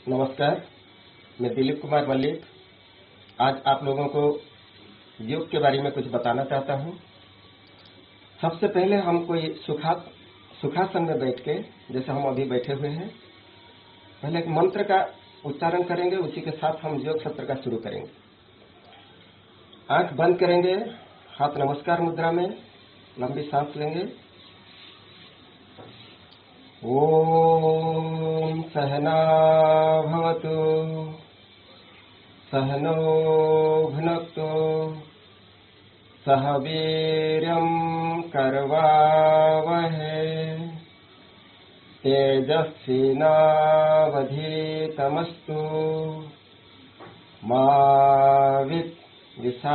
नमस्कार, मैं दिलीप कुमार मल्लिक आज आप लोगों को योग के बारे में कुछ बताना चाहता हूँ। सबसे पहले हम कोई सुखासन में बैठ के, जैसे हम अभी बैठे हुए हैं, पहले एक मंत्र का उच्चारण करेंगे, उसी के साथ हम योग सत्र का शुरू करेंगे। आंख बंद करेंगे, हाथ नमस्कार मुद्रा में, लंबी सांस लेंगे। ओम सहना भवतु सहनो भुनक्तु सह वीर्यं करवावहै तेजस्विनावधीतमस्तु मा विद्विषावहै।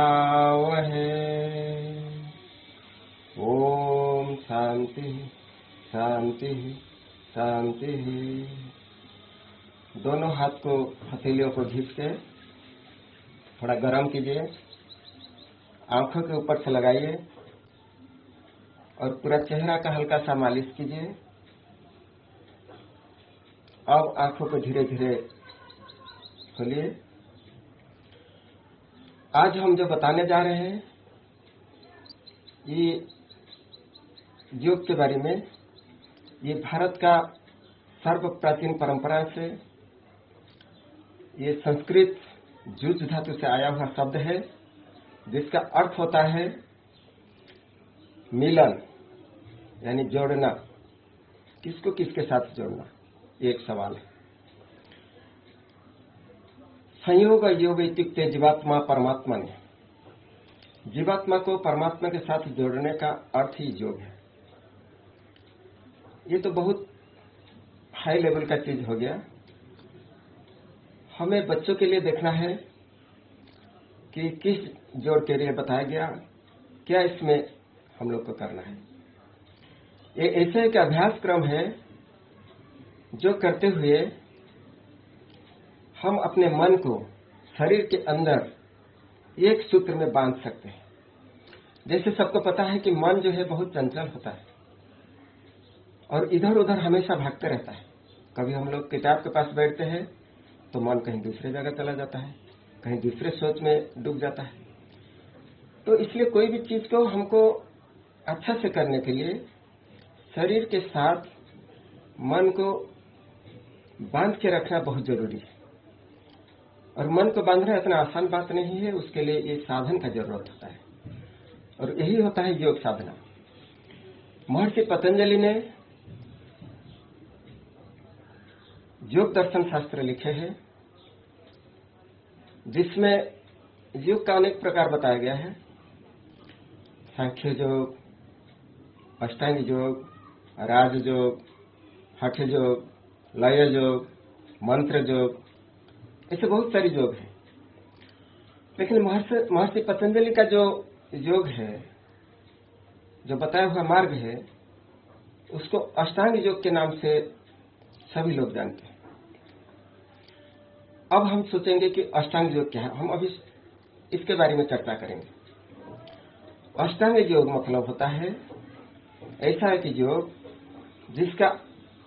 ओम शांति शांति शांति। दोनों हाथ को हथेलियों को घिस के थोड़ा गर्म कीजिए, आंखों के ऊपर से लगाइए और पूरा चेहरा का हल्का सा मालिश कीजिए। अब आंखों को धीरे धीरे खोलिए। आज हम जो बताने जा रहे हैं ये योग के बारे में, ये भारत का सर्व प्राचीन परंपरा से, ये संस्कृत जुज धातु से आया हुआ शब्द है, जिसका अर्थ होता है मिलन, यानी जोड़ना। किसको किसके साथ जोड़ना, एक सवाल है। संयोग योग इत्युक्ते जीवात्मा परमात्मा ने, जीवात्मा को परमात्मा के साथ जोड़ने का अर्थ ही योग है। ये तो बहुत हाई लेवल का चीज हो गया। हमें बच्चों के लिए देखना है कि किस जोड़ के लिए बताया गया, क्या इसमें हम लोग को करना है। ये ऐसे एक अभ्यास क्रम है जो करते हुए हम अपने मन को शरीर के अंदर एक सूत्र में बांध सकते हैं। जैसे सबको पता है कि मन जो है बहुत चंचल होता है और इधर उधर हमेशा भागते रहता है। कभी हम लोग किताब के पास बैठते हैं तो मन कहीं दूसरे जगह चला जाता है, कहीं दूसरे सोच में डूब जाता है। तो इसलिए कोई भी चीज को हमको अच्छा से करने के लिए शरीर के साथ मन को बांध के रखना बहुत जरूरी है। और मन को बांधना इतना आसान बात नहीं है, उसके लिए एक साधन का जरूरत होता है और यही होता है योग साधना। महर्षि पतंजलि ने योग दर्शन शास्त्र लिखे हैं, जिसमें योग का अनेक प्रकार बताया गया है। सांख्य योग, अष्टांग योग, राज योग, हठ योग, लय योग, मंत्र योग, ऐसे बहुत सारे योग हैं। लेकिन महर्षि पतंजलि का जो योग है, जो बताया हुआ मार्ग है, उसको अष्टांग योग के नाम से सभी लोग जानते हैं। अब हम सोचेंगे कि अष्टांग योग क्या है। हम अभी इसके बारे में चर्चा करेंगे। अष्टांग योग मतलब होता है ऐसा एक योग जिसका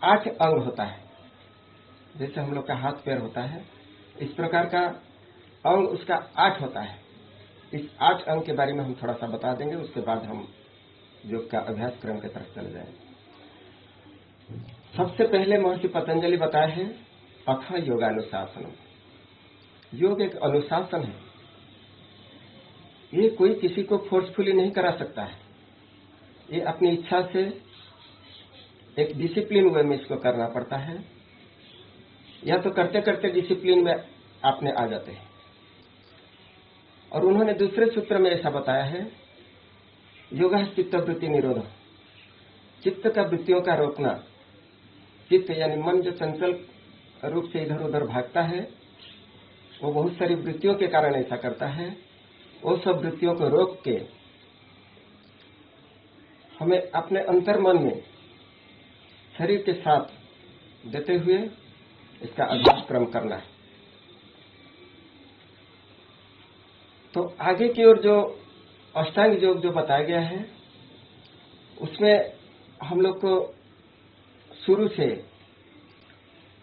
8 अंग होता है। जैसे हम लोग का हाथ पैर होता है, इस प्रकार का अंग उसका 8 होता है। इस 8 अंग के बारे में हम थोड़ा सा बता देंगे, उसके बाद हम योग का अभ्यास क्रम की तरफ चले जाएंगे। सबसे पहले महर्षि पतंजलि बताए हैं अथ योगानुशासनम। योग एक अनुशासन है। ये कोई किसी को फोर्सफुली नहीं करा सकता है। ये अपनी इच्छा से एक डिसिप्लिन वे में इसको करना पड़ता है, या तो करते करते डिसिप्लिन में आपने आ जाते हैं। और उन्होंने दूसरे सूत्र में ऐसा बताया है, योगा चित्त वृत्ति निरोध, चित्त का वृत्तियों का रोकना। चित्त यानी मन जो चंचल रूप से इधर उधर भागता है, वो बहुत सारी वृत्तियों के कारण ऐसा करता है। वो सब वृत्तियों को रोक के हमें अपने अंतर मन में शरीर के साथ देते हुए इसका अभ्यास क्रम करना है। तो आगे की ओर जो अष्टांग योग जो बताया गया है, उसमें हम लोग को शुरू से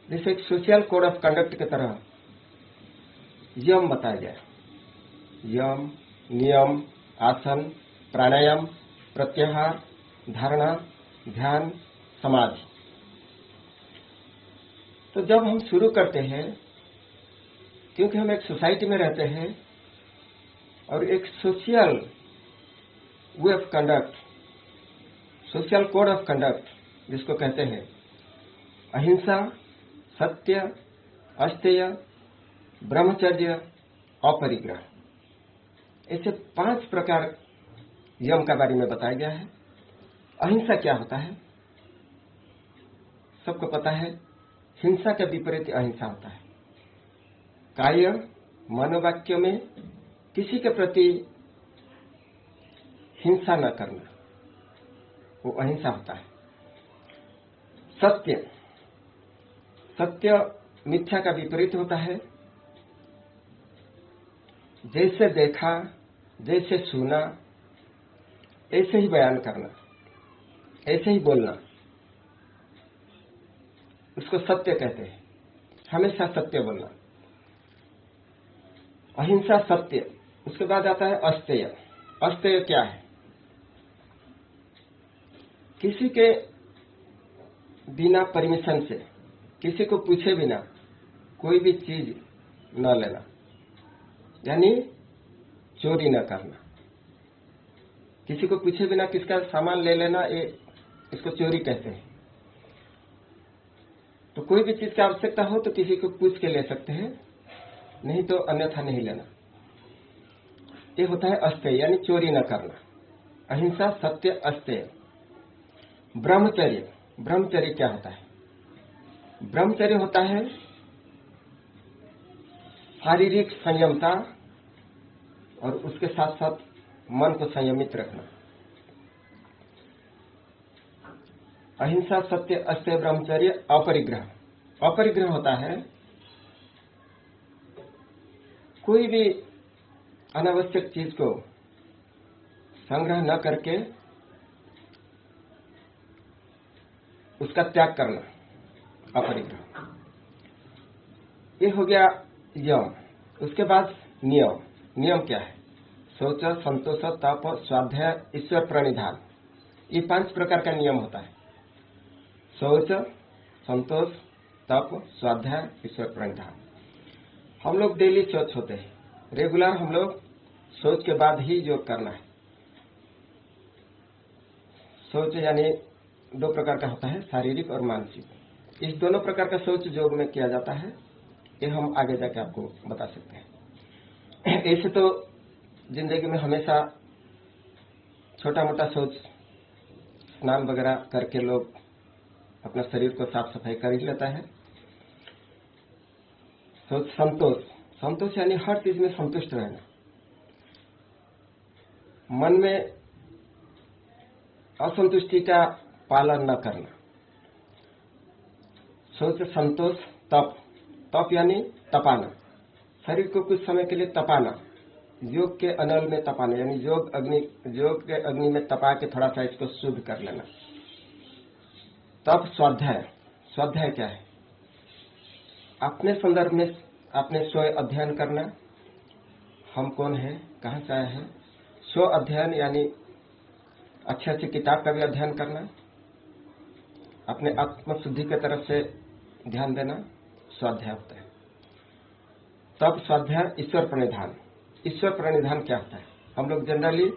जैसे एक सोशल कोड ऑफ कंडक्ट की तरह यम बताया गया। यम, नियम, आसन, प्राणायाम, प्रत्याहार, धारणा, ध्यान, समाधि। तो जब हम शुरू करते हैं, क्योंकि हम एक सोसाइटी में रहते हैं और एक social way of conduct, social code of conduct जिसको कहते हैं अहिंसा, सत्य, अस्तेय, ब्रह्मचर्य, अपरिग्रह, ऐसे 5 प्रकार यम का बारे में बताया गया है। अहिंसा क्या होता है? सबको पता है, हिंसा के विपरीत अहिंसा होता है। काय मनोवाक्य में किसी के प्रति हिंसा न करना, वो अहिंसा होता है। सत्य, सत्य मिथ्या का विपरीत होता है। जैसे देखा, जैसे सुना, ऐसे ही बयान करना, ऐसे ही बोलना, उसको सत्य कहते हैं। हमेशा सत्य बोलना, अहिंसा, सत्य। उसके बाद आता है अस्तेय। अस्तेय क्या है? किसी के बिना परमिशन से, किसी को पूछे बिना कोई भी चीज न लेना, यानी चोरी न करना। किसी को पूछे बिना किसका सामान ले लेना, ये इसको चोरी कहते हैं। तो कोई भी चीज की आवश्यकता हो तो किसी को पूछ के ले सकते हैं, नहीं तो अन्यथा नहीं लेना। ये होता है अस्तेय, यानी चोरी न करना। अहिंसा, सत्य, अस्तेय। ब्रह्मचर्य, ब्रह्मचर्य क्या होता है? ब्रह्मचर्य होता है शारीरिक संयमता और उसके साथ साथ मन को संयमित रखना। अहिंसा, सत्य, अस्तेय, ब्रह्मचर्य, अपरिग्रह। अपरिग्रह होता है कोई भी अनावश्यक चीज को संग्रह न करके उसका त्याग करना, अपरिग्रह। ये हो गया यम। उसके बाद नियम। नियम क्या है? शौच, संतोष, तप, स्वाध्याय, ईश्वर प्रणिधान। ये 5 प्रकार का नियम होता है। शौच, संतोष, तप, स्वाध्याय, ईश्वर प्रणिधान। हम लोग डेली शौच होते हैं, रेगुलर हम लोग शौच के बाद ही योग करना है। शौच यानी 2 प्रकार का होता है, शारीरिक और मानसिक। इस दोनों प्रकार का शौच योग में किया जाता है, ये हम आगे जाके आपको बता सकते हैं। ऐसे तो जिंदगी में हमेशा छोटा मोटा शौच, स्नान वगैरह करके लोग अपना शरीर को साफ सफाई कर ही लेता है। शौच, संतोष। संतोष यानी हर चीज में संतुष्ट रहना, मन में असंतुष्टि का पालन न करना। शौच, संतोष, तप। तप यानी तपाना, शरीर को कुछ समय के लिए तपाना, योग के अनल में तपाना, यानी योग के अग्नि में तपा के थोड़ा सा इसको शुद्ध कर लेना। तब स्वाध्याय। स्वाध्याय क्या है? अपने संदर्भ में अपने स्वयं अध्ययन करना, हम कौन है, कहां से आए हैं। स्व अध्ययन यानी अच्छे अच्छे किताब का भी अध्ययन करना, अपने आत्मशुद्धि की तरफ से ध्यान देना, स्वाध्याय होता है। तब स्वाध्याय, ईश्वर प्रणिधान। ईश्वर प्रणिधान क्या होता है? हम लोग जनरली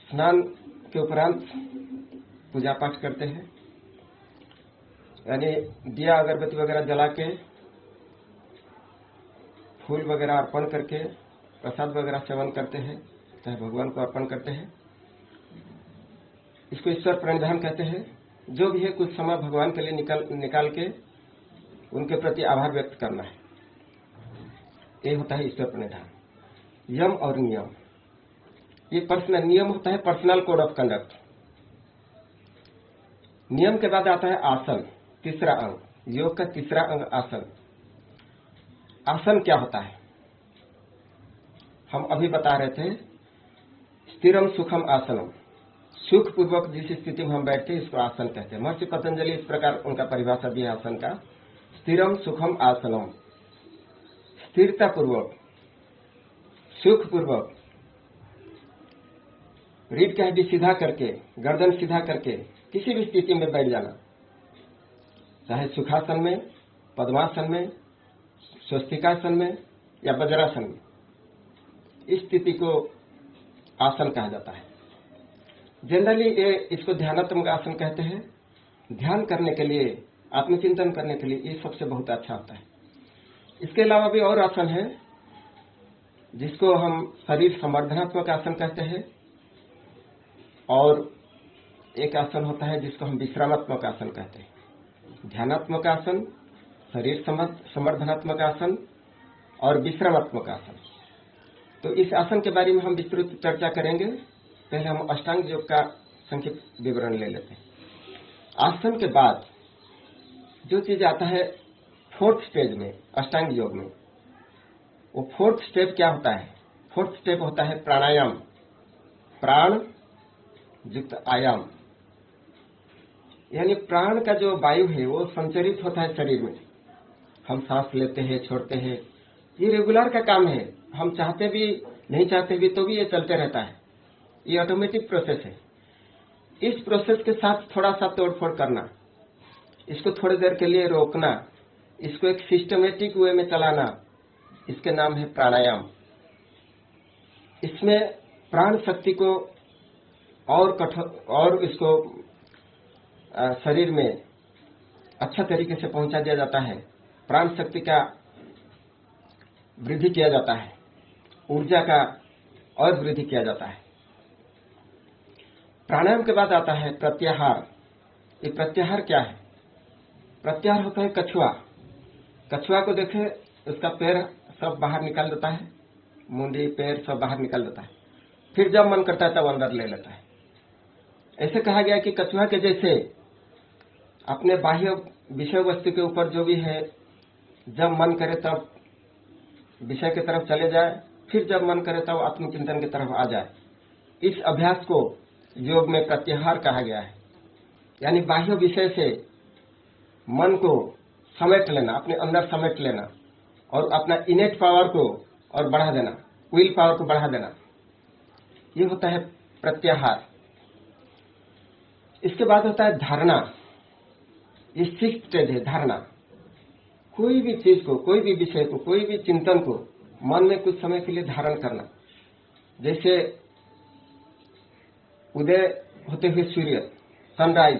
स्नान के उपरांत पूजा पाठ करते हैं, यानी दिया अगरबत्ती वगैरह जला के, फूल वगैरह अर्पण करके प्रसाद वगैरह सेवन करते हैं, चाहे भगवान को अर्पण करते हैं। इसको ईश्वर प्रणिधान कहते हैं। जो भी है कुछ समय भगवान के लिए निकाल के उनके प्रति आभार व्यक्त करना है, ये होता है ईश्वर प्रणिधान। यम और नियम, ये पर्सनल नियम होता है, पर्सनल कोड ऑफ कंडक्ट। नियम के बाद आता है आसन, तीसरा अंग, योग का तीसरा अंग आसन। आसन क्या होता है? हम अभी बता रहे थे, स्थिरम सुखम आसनम, सुख पूर्वक जिस स्थिति में हम बैठते हैं इसको आसन कहते हैं। महर्षि पतंजलि इस प्रकार उनका परिभाषा दिया आसन का, स्थिरम सुखम आसनम, स्थिरता पूर्वक सुख पूर्वक रीढ़ की हड्डी सीधा करके, गर्दन सीधा करके किसी भी स्थिति में बैठ जाना, चाहे सुखासन में, पद्मासन में, स्वस्तिकासन में या वज्रासन में, इस स्थिति को आसन कहा जाता है। जनरली ये इसको ध्यानात्मक आसन कहते हैं। ध्यान करने के लिए, आत्मचिंतन करने के लिए ये सबसे बहुत अच्छा होता है। इसके अलावा भी और आसन है जिसको हम शरीर संवर्धनात्मक आसन कहते हैं, और एक आसन होता है जिसको हम विश्रामात्मक आसन कहते हैं। ध्यानात्मक आसन, शरीर संवर्धनात्मक आसन और विश्रामात्मक आसन। तो इस आसन के बारे में हम विस्तृत चर्चा करेंगे। पहले हम अष्टांग योग का संक्षिप्त विवरण ले लेते हैं। आसन के बाद जो चीज आता है फोर्थ स्टेज में, अष्टांग योग में, वो फोर्थ स्टेप क्या होता है? फोर्थ स्टेप होता है प्राणायाम, प्राण युक्त आयाम। यानी प्राण का जो वायु है वो संचरित होता है शरीर में। हम सांस लेते हैं, छोड़ते हैं, ये रेगुलर का काम है। हम चाहते भी नहीं चाहते भी तो भी ये चलते रहता है। ये ऑटोमेटिक प्रोसेस है। इस प्रोसेस के साथ थोड़ा सा तोड़फोड़ करना, इसको थोड़ी देर के लिए रोकना, इसको एक सिस्टमेटिक वे में चलाना, इसके नाम है प्राणायाम। इसमें प्राण शक्ति को और इसको शरीर में अच्छा तरीके से पहुंचा दिया जाता है। प्राण शक्ति का वृद्धि किया जाता है, ऊर्जा का और वृद्धि किया जाता है। प्राणायाम के बाद आता है प्रत्याहार। ये प्रत्याहार क्या है? प्रत्याहार होता है कछुआ। कछुआ को देखे, उसका पैर सब बाहर निकाल देता है, मुंडी पैर सब बाहर निकाल देता है, फिर जब मन करता है तब अंदर ले लेता है। ऐसे कहा गया कि कछुआ के जैसे अपने बाह्य विषय वस्तु के ऊपर जो भी है, जब मन करे तब विषय की तरफ चले जाए, फिर जब मन करे तब आत्मचिंतन की तरफ आ जाए। इस अभ्यास को योग में प्रत्याहार कहा गया है। यानी बाह्य विषय से मन को समेट लेना, अपने अंदर समेट लेना और अपना इनेट पावर को और बढ़ा देना, विल पावर को बढ़ा देना, ये होता है प्रत्याहार। इसके बाद होता है धारणा। ये सिक्स्थ स्टेज है, धारणा। कोई भी चीज को, कोई भी विषय को, कोई भी चिंतन को मन में कुछ समय के लिए धारण करना। जैसे उदय होते हुए सूर्य, सनराइज,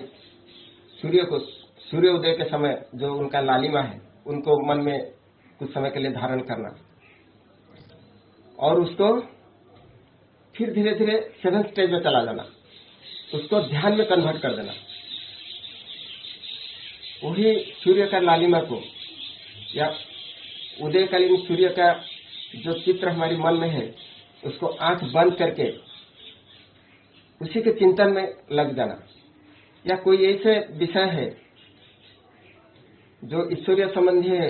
सूर्य को, सूर्योदय के समय जो उनका लालिमा है, उनको मन में कुछ समय के लिए धारण करना और उसको फिर धीरे धीरे 7th स्टेज में चला जाना, उसको ध्यान में कन्वर्ट कर देना। वही सूर्य का लालिमा को या उदयकालीन सूर्य का जो चित्र हमारे मन में है, उसको आंख बंद करके उसी के चिंतन में लग जाना। या कोई ऐसे विषय है जो ईश्वरीय संबंधी है,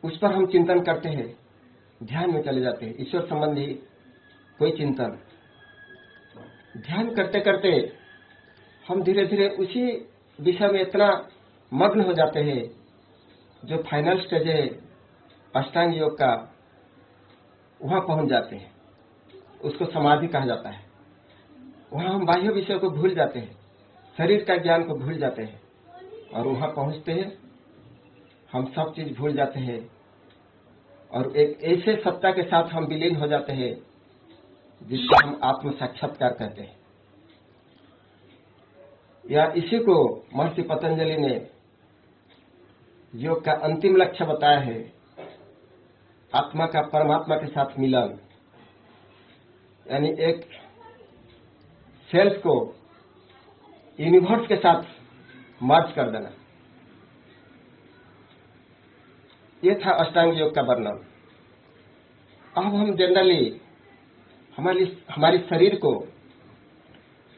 उस पर हम चिंतन करते हैं, ध्यान में चले जाते हैं। ईश्वर संबंधी कोई चिंतन, ध्यान करते करते हम धीरे धीरे उसी विषय में इतना मग्न हो जाते हैं। जो फाइनल स्टेज है अष्टांग योग का, वहां पहुंच जाते हैं। उसको समाधि कहा जाता है। वहां हम बाह्य विषय को भूल जाते हैं, शरीर का ज्ञान को भूल जाते हैं, और वहां पहुंचते हैं हम सब चीज भूल जाते हैं और एक ऐसे सत्ता के साथ हम विलीन हो जाते हैं जिसको हम आत्म साक्षात्कार कहते हैं। या इसी को महर्षि पतंजलि ने योग का अंतिम लक्ष्य बताया है, आत्मा का परमात्मा के साथ मिलन। यानी एक सेल्फ को यूनिवर्स के साथ मर्ज कर देना। ये था अष्टांग योग का वर्णन। अब हम जनरली हमारी शरीर को,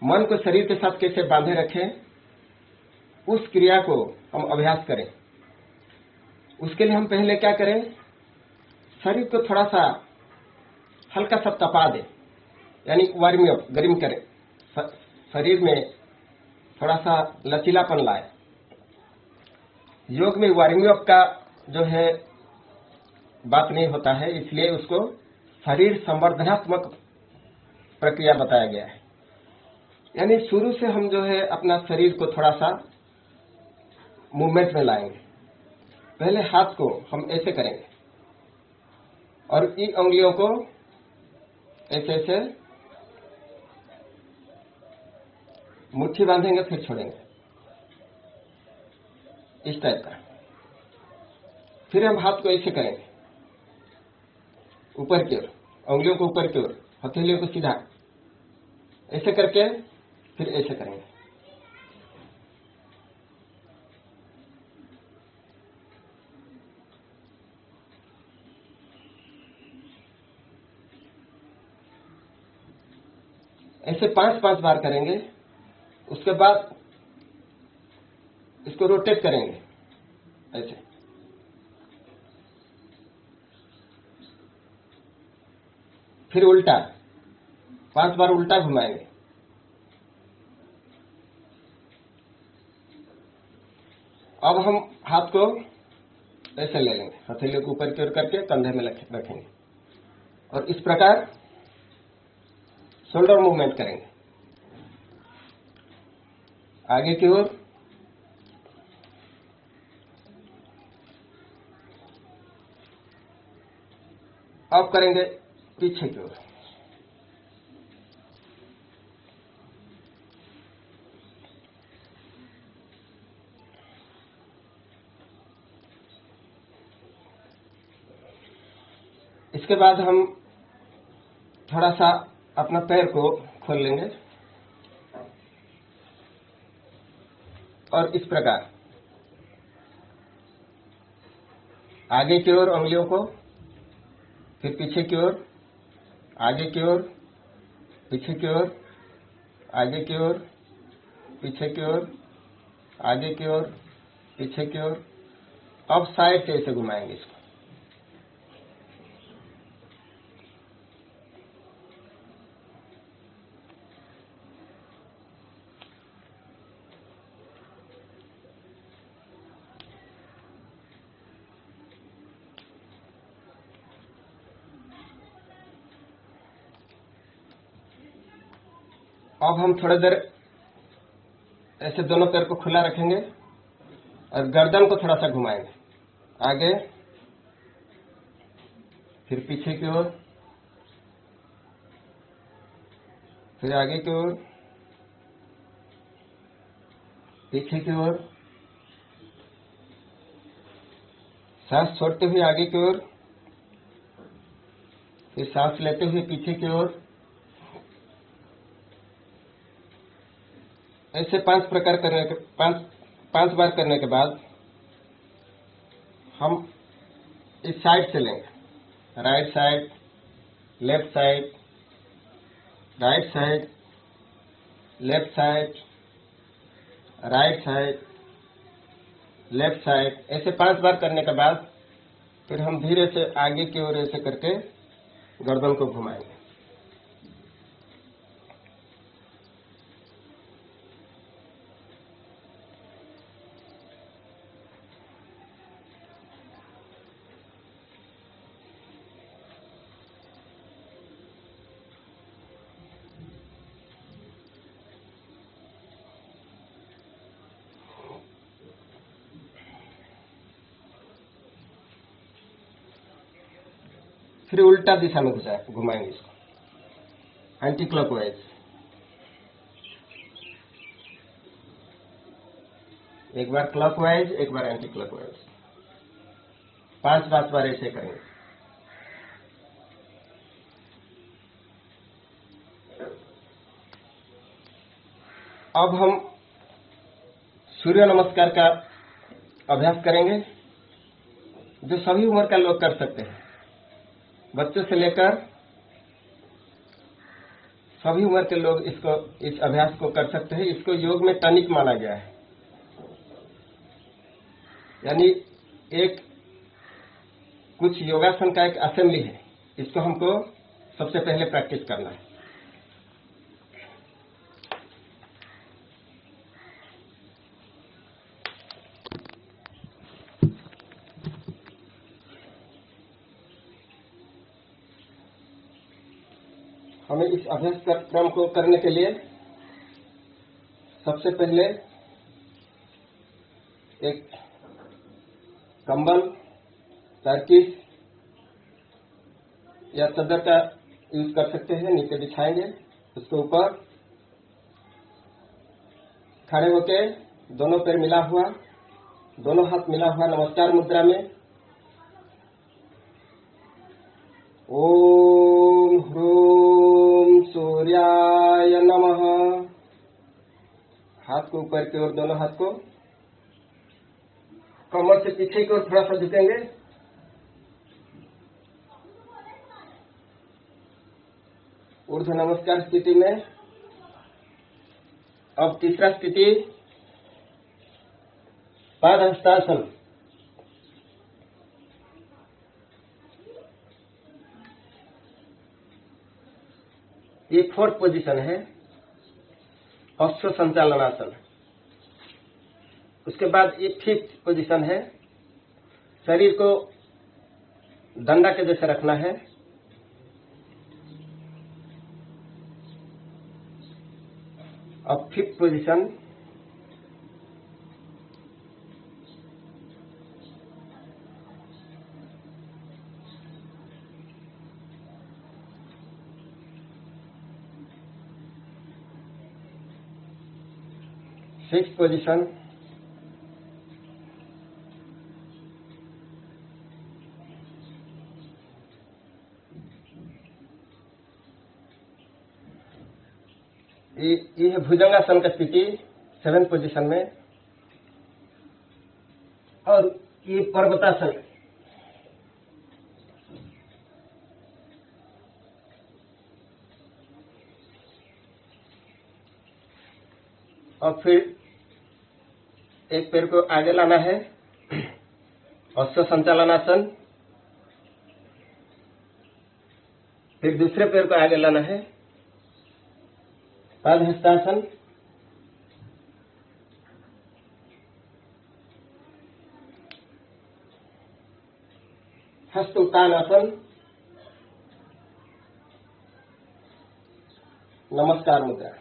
मन को शरीर के साथ कैसे बांधे रखें, उस क्रिया को हम अभ्यास करें। उसके लिए हम पहले क्या करें, शरीर को थोड़ा सा हल्का सा तपा दें, यानी वार्म अप, गर्म करें शरीर में थोड़ा सा लचीलापन लाए। योग में वार्मिंग अप का जो है बात नहीं होता है, इसलिए उसको शरीर संवर्धनात्मक प्रक्रिया बताया गया है। यानी शुरू से हम जो है अपना शरीर को थोड़ा सा मूवमेंट में लाएंगे। पहले हाथ को हम ऐसे करेंगे और इन उंगलियों को ऐसे ऐसे मुट्ठी बांधेंगे, फिर छोड़ेंगे इस टाइप का। फिर हम हाथ को ऐसे करेंगे ऊपर की ओर, उंगलियों को ऊपर की ओर, हथेलियों को सीधा ऐसे करके फिर ऐसे करेंगे। ऐसे 5-5 बार करेंगे। उसके बाद इसको रोटेट करेंगे ऐसे। फिर उल्टा 5 बार उल्टा घुमाएंगे। अब हम हाथ को ऐसे ले लेंगे, हथेलियों को ऊपर की ओर करके कंधे में रखेंगे और इस प्रकार शोल्डर मूवमेंट करेंगे आगे की ओर, अब करेंगे पीछे की ओर। इसके बाद हम थोड़ा सा अपना पैर को खोल लेंगे और इस प्रकार आगे की ओर उंगलियों को, फिर पीछे की ओर, आगे की ओर, पीछे की ओर, आगे की ओर, पीछे की ओर, आगे की ओर, पीछे की ओर। अब साइड से ऐसे घुमाएंगे इसको। अब हम थोड़ी देर ऐसे दोनों पैर को खुला रखेंगे और गर्दन को थोड़ा सा घुमाएंगे आगे, फिर पीछे की ओर, फिर आगे की ओर, पीछे की ओर। सांस छोड़ते हुए आगे की ओर, फिर सांस लेते हुए पीछे की ओर। ऐसे 5 प्रकार करने के 5 बार करने के बाद हम इस साइड से लेंगे, right side, left side, right side, left side, right side, left side. ऐसे 5 बार करने के बाद फिर हम धीरे से आगे की ओर ऐसे करके गर्दन को घुमाएंगे। फिर उल्टा दिशा में घुमाएंगे इसको, एंटी क्लॉकवाइज। एक बार क्लॉकवाइज, एक बार एंटी क्लॉकवाइज। 5 बार ऐसे करेंगे। अब हम सूर्य नमस्कार का अभ्यास करेंगे, जो सभी उम्र का लोग कर सकते हैं। बच्चों से लेकर सभी उम्र के लोग इस अभ्यास को कर सकते हैं। इसको योग में टॉनिक माना गया है। यानी एक कुछ योगासन का एक असेंबली है, इसको हमको सबसे पहले प्रैक्टिस करना है। हमें इस अभ्यास क्रम को करने के लिए सबसे पहले एक कंबल, टर्कीस या चादर का यूज कर सकते हैं। नीचे बिछाएंगे, उसके ऊपर खड़े होके दोनों पैर मिला हुआ, दोनों हाथ मिला हुआ नमस्कार मुद्रा में ओम ह्रूम सूर्याय नमः। हाथ को ऊपर की ओर, दोनों हाथ को कमर से पीछे की ओर थोड़ा सा झुकेंगे। ऊर्ध्व नमस्कार स्थिति में अब तीसरा स्थिति पादहस्तासन। ये फोर्थ पोजीशन है, अश्व संचालनासन। उसके बाद ये फिफ्थ पोजीशन है, शरीर को डंडा के जैसे रखना है। अब फिफ्थ पोजीशन सिक्स्थ पोजीशन ये है भुजंगासन का स्थिति सेवेंथ पोजीशन में। और ये पर्वतासन। और फिर एक पैर को आगे लाना है, अश्व संचालनासन। फिर दूसरे पैर को आगे लाना है, पादहस्तासन। हस्त उत्तानासन, नमस्कार मुद्रा।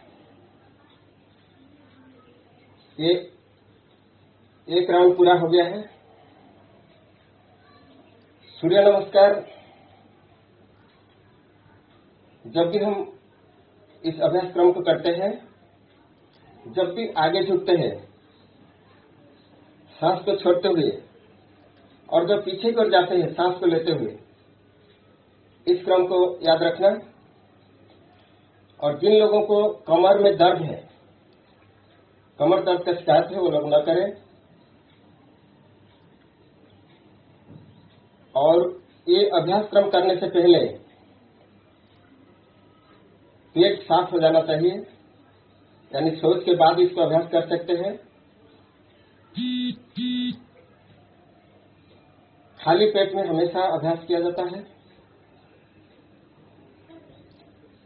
ये एक राउंड पूरा हो गया है। सूर्य नमस्कार जब भी हम इस अभ्यास क्रम को करते हैं, जब भी आगे झुकते हैं सांस को छोड़ते हुए, और जब पीछे की ओर जाते हैं सांस को लेते हुए, इस क्रम को याद रखना। और जिन लोगों को कमर में दर्द है, कमर दर्द का शिकायत है, वो लोग न करें। और ये अभ्यास क्रम करने से पहले पेट साफ हो जाना चाहिए, यानी शौच के बाद इसको अभ्यास कर सकते हैं। खाली पेट में हमेशा अभ्यास किया जाता है।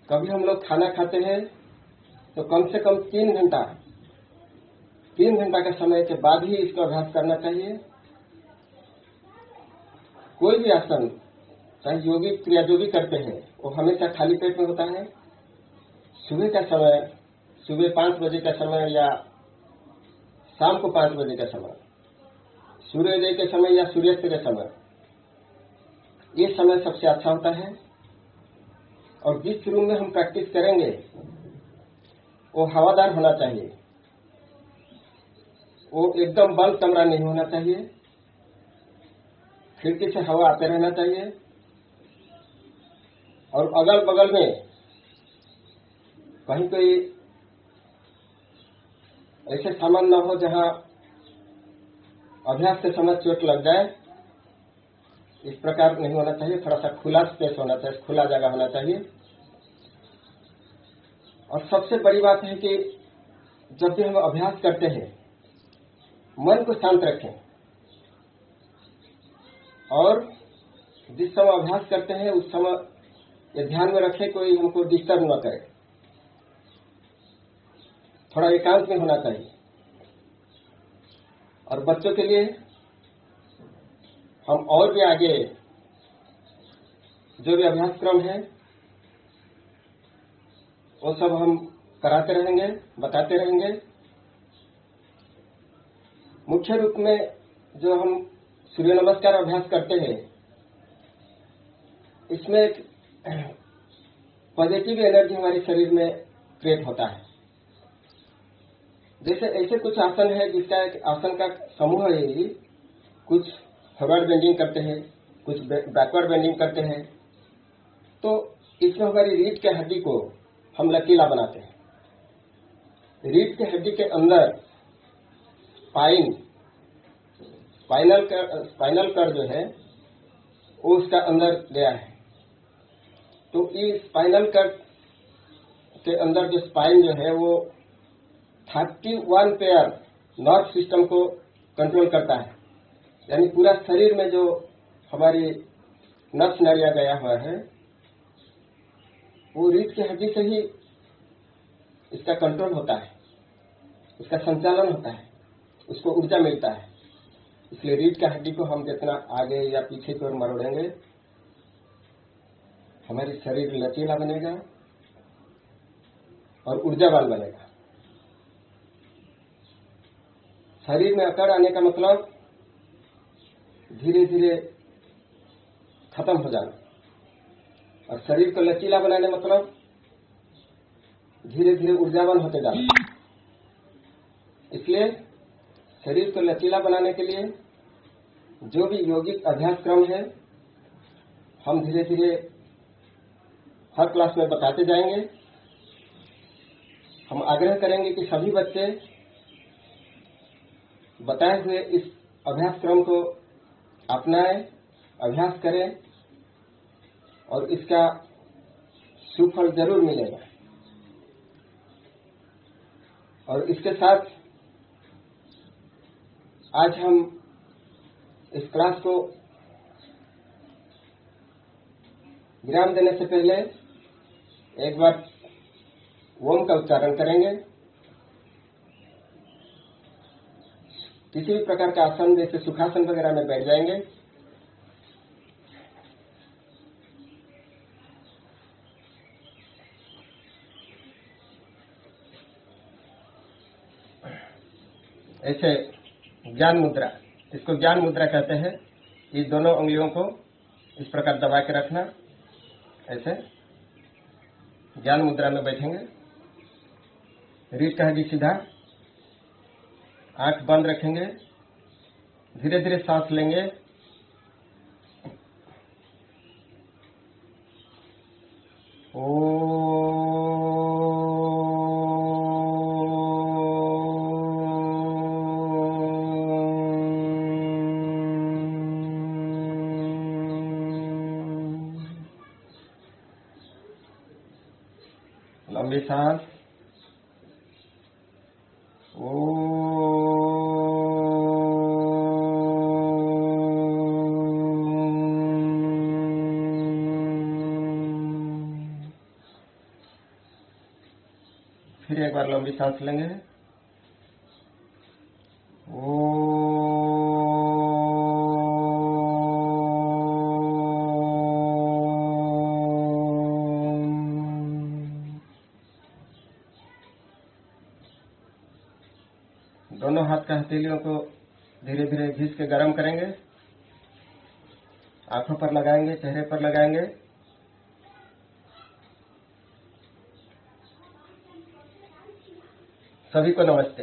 कभी हम लोग खाना खाते हैं तो कम से कम 3 घंटा के समय के बाद ही इसका अभ्यास करना चाहिए। कोई भी आसन, चाहे योगी क्रिया जो भी करते हैं, वो हमेशा खाली पेट में होता है। सुबह का समय, सुबह 5 बजे का समय या शाम को 5 बजे का समय, सूर्योदय के समय या सूर्यास्त के समय, ये समय सबसे अच्छा होता है। और जिस रूम में हम प्रैक्टिस करेंगे वो हवादार होना चाहिए, वो एकदम बंद कमरा नहीं होना चाहिए। खिड़की से हवा आते रहना चाहिए। और अगल बगल में कहीं कोई ऐसे सामान न हो जहां अभ्यास के समय चोट लग जाए। इस प्रकार नहीं होना चाहिए। थोड़ा सा खुला स्पेस होना चाहिए, खुला जगह होना चाहिए। और सबसे बड़ी बात है कि जब भी हम अभ्यास करते हैं, मन को शांत रखें। और जिस समय अभ्यास करते हैं उस समय ये ध्यान में रखें कोई हमको डिस्टर्ब न करे। थोड़ा एकांत में होना चाहिए। और बच्चों के लिए हम और भी आगे जो भी अभ्यास क्रम है वो सब हम कराते रहेंगे, बताते रहेंगे। मुख्य रूप में जो हम सूर्य नमस्कार अभ्यास करते हैं, इसमें एक पॉजिटिव एनर्जी हमारे शरीर में क्रिएट होता है। जैसे ऐसे कुछ आसन है जिसका एक आसन का समूह है, यही कुछ फॉरवर्ड बेंडिंग करते हैं, कुछ बैकवर्ड बेंडिंग करते हैं। तो इसमें हमारी रीढ़ के हड्डी को हम लचीला बनाते हैं। रीढ़ के हड्डी के अंदर स्पाइनल कर्ड जो है वो उसका अंदर गया है। तो इस स्पाइनल कर्ड के अंदर जो स्पाइन जो है वो 31 पेयर नर्व सिस्टम को कंट्रोल करता है। यानी पूरा शरीर में जो हमारी नस नलिया गया हुआ है वो रीढ़ की हड्डी से ही इसका कंट्रोल होता है, इसका संचालन होता है, उसको ऊर्जा मिलता है। इसलिए रीढ़ की हड्डी को हम जितना आगे या पीछे की ओर मरोड़ेंगे, हमारी शरीर लचीला बनेगा और ऊर्जावान बनेगा। शरीर में अकड़ आने का मतलब धीरे धीरे खत्म हो जाना, और शरीर को लचीला बनाने मतलब धीरे धीरे ऊर्जावान होते जाना। इसलिए शरीर को लचीला बनाने के लिए जो भी योगिक अभ्यास क्रम है, हम धीरे धीरे हर क्लास में बताते जाएंगे। हम आग्रह करेंगे कि सभी बच्चे बताए हुए इस अभ्यास क्रम को अपनाएं, अभ्यास करें, और इसका सुफल जरूर मिलेगा। और इसके साथ आज हम इस क्लास को विराम देने से पहले एक बार ओम का उच्चारण करेंगे। किसी भी प्रकार का आसन जैसे सुखासन वगैरह में बैठ जाएंगे। ऐसे ज्ञान मुद्रा, इसको ज्ञान मुद्रा कहते हैं। ये दोनों उंगलियों को इस प्रकार दबा के रखना, ऐसे ज्ञान मुद्रा में बैठेंगे। रीढ़ का हड्डी सीधा, आंख बंद रखेंगे, धीरे धीरे सांस लेंगे। लंबी सांस। फिर एक बार लंबी सांस लेंगे। दोनों हाथ का हथेलियों को धीरे धीरे घिस के गर्म करेंगे, आंखों पर लगाएंगे, चेहरे पर लगाएंगे। सभी को नमस्ते।